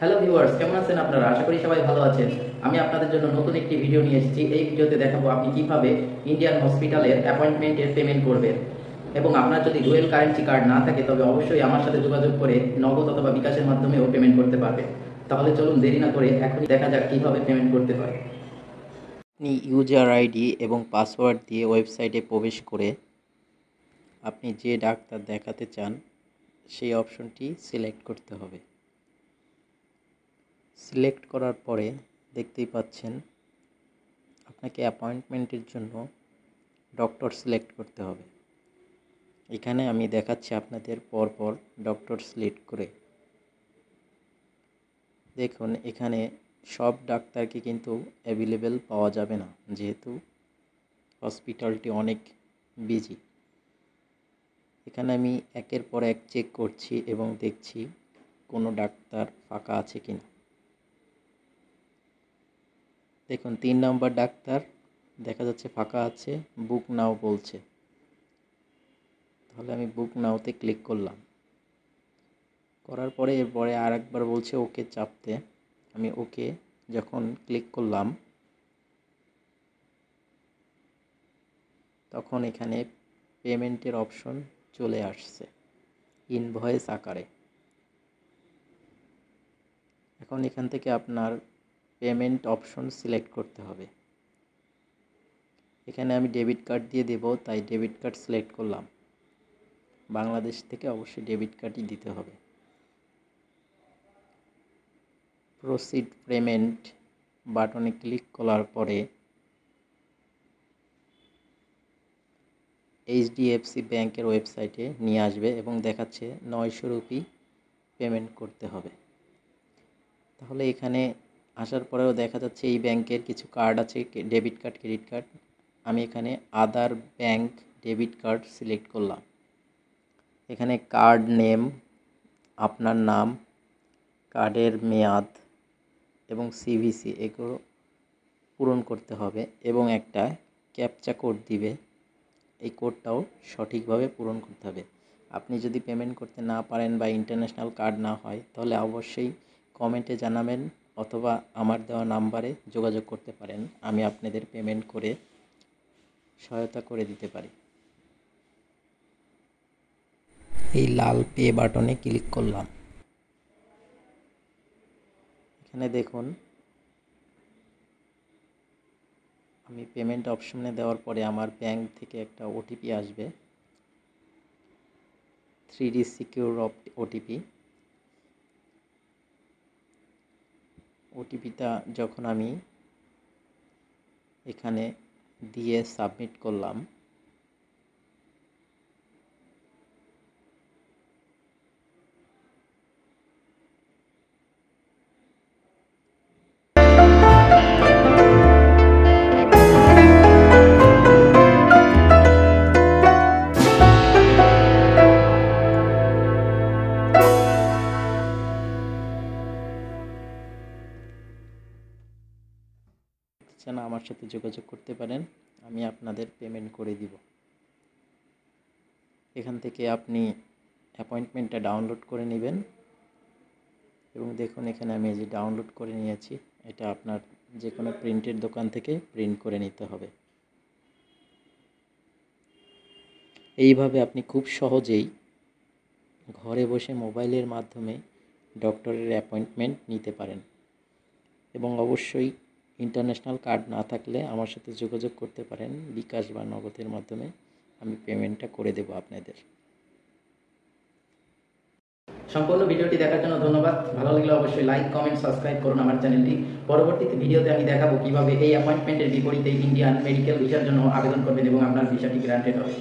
Hello viewers, কেমন আছেন আপনারা? আশা করি সবাই ভালো আছেন। আমি আপনাদের জন্য নতুন একটি ভিডিও নিয়ে এসেছি। এই ভিডিওতে দেখাবো আপনি কিভাবে ইন্ডিয়ান হসপিটালের অ্যাপয়েন্টমেন্টের পেমেন্ট করবেন। এবং আপনার যদি ডুয়েল কারেন্সি কার্ড না থাকে তবে অবশ্যই আমার সাথে যোগাযোগ করে নগদ অথবা বিকাশের মাধ্যমেও পেমেন্ট করতে পারবেন। তাহলে চলুন দেরি না করে এখনই দেখা যাক কিভাবে পেমেন্ট করতে হয়। আপনি ইউজার আইডি এবং পাসওয়ার্ড দিয়ে ওয়েবসাইটে প্রবেশ করে আপনি যে ডাক্তার দেখাতে চান সেই অপশনটি সিলেক্ট করতে হবে। সিলেক্ট করার পরে দেখতেই পাচ্ছেন আপনাকে অ্যাপয়েন্টমেন্টের জন্য ডক্টর সিলেক্ট করতে হবে। এখানে আমি দেখাচ্ছি আপনাদের পরপর ডক্টর সিলেক্ট করে। দেখুন এখানে সব ডাক্তারকে কিন্তু অ্যাভেলেবেল পাওয়া যাবে না, যেহেতু হসপিটালটি অনেক বিজি। এখানে আমি একের পর এক চেক করছি এবং দেখছি কোনো ডাক্তার ফাঁকা আছে কিনা। দেখুন 3 নম্বর ডাক্তার দেখা যাচ্ছে ফাঁকা আছে, বুক নাও বলছে। তাহলে আমি বুক নাওতে ক্লিক করলাম। করার পরে এরপরে আরেকবার বলছে ওকে চাপতে। আমি ওকে যখন ক্লিক করলাম তখন এখানে পেমেন্টের অপশন চলে আসছে ইনভয়েস আকারে। এখন এখান থেকে আপনার পেমেন্ট অপশন সিলেক্ট করতে হবে। এখানে আমি ডেবিট কার্ড দিয়ে দেব, তাই ডেবিট কার্ড সিলেক্ট করলাম। বাংলাদেশ থেকে অবশ্যই ডেবিট কার্ডই দিতে হবে। প্রসিড পেমেন্ট বাটনে ক্লিক করার পরে এইচডিএফসি ব্যাংকের ওয়েবসাইটে নিয়ে আসবে এবং দেখাচ্ছে 900 রুপি পেমেন্ট করতে হবে। তাহলে এখানে আসার পরেও দেখা যাচ্ছে এই ব্যাংকের কিছু কার্ড আছে, ডেবিট কার্ড, ক্রেডিট কার্ড। আমি এখানে আদার ব্যাংক ডেবিট কার্ড সিলেক্ট করলাম। এখানে কার্ড নেম, আপনার নাম, কার্ডের মেয়াদ এবং সিভিসি এগুলো পূরণ করতে হবে এবং একটা ক্যাপচা কোড দিবে। এই কোডটাও সঠিকভাবে পূরণ করতে হবে। আপনি যদি পেমেন্ট করতে না পারেন বা ইন্টারন্যাশনাল কার্ড না হয় তাহলে অবশ্যই কমেন্টে জানাবেন অথবা আমার দেওয়া নাম্বারে যোগাযোগ করতে পারেন। আমি আপনাদের পেমেন্ট করে সহায়তা করে দিতে পারি। এই লাল পে বাটনে ক্লিক করলাম। এখানে দেখুন আমি পেমেন্ট অপশনে দেওয়ার পরে আমার ব্যাংক থেকে একটা ওটিপি আসবে, 3D সিকিউর ওটিপি। ওটিপিটা যখন আমি এখানে দিয়ে সাবমিট করলাম আমার সাথে যোগাযোগ করতে পারেন, আমি আপনাদের পেমেন্ট করে দিব। এখান থেকে আপনি অ্যাপয়েন্টমেন্টটা ডাউনলোড করে নেবেন এবং দেখুন এখানে আমি এই যে ডাউনলোড করে নিয়েছি। এটা আপনার যে কোনো প্রিন্টের দোকান থেকে প্রিন্ট করে নিতে হবে। এইভাবে আপনি খুব সহজেই ঘরে বসে মোবাইলের মাধ্যমে ডক্টরের অ্যাপয়েন্টমেন্ট নিতে পারেন। এবং অবশ্যই ইন্টারন্যাশনাল কার্ড না থাকলে আমার সাথে যোগাযোগ করতে পারেন বিকাশ বা নগদের মাধ্যমে। আমি পেমেন্টটা করে দেব আপনাদের। সম্পূর্ণ ভিডিওটি দেখার জন্য ধন্যবাদ। ভালো লাগলে অবশ্যই লাইক, কমেন্ট, সাবস্ক্রাইব করুন আমার চ্যানেলটি। পরবর্তীতে ভিডিওতে আমি দেখাবো কিভাবে এই অ্যাপয়েন্টমেন্টের বিপরীতে ইন্ডিয়ান মেডিকেল ভিসার জন্য আবেদন করবেন এবং আপনার ভিসাটি গ্রান্টেড হবে।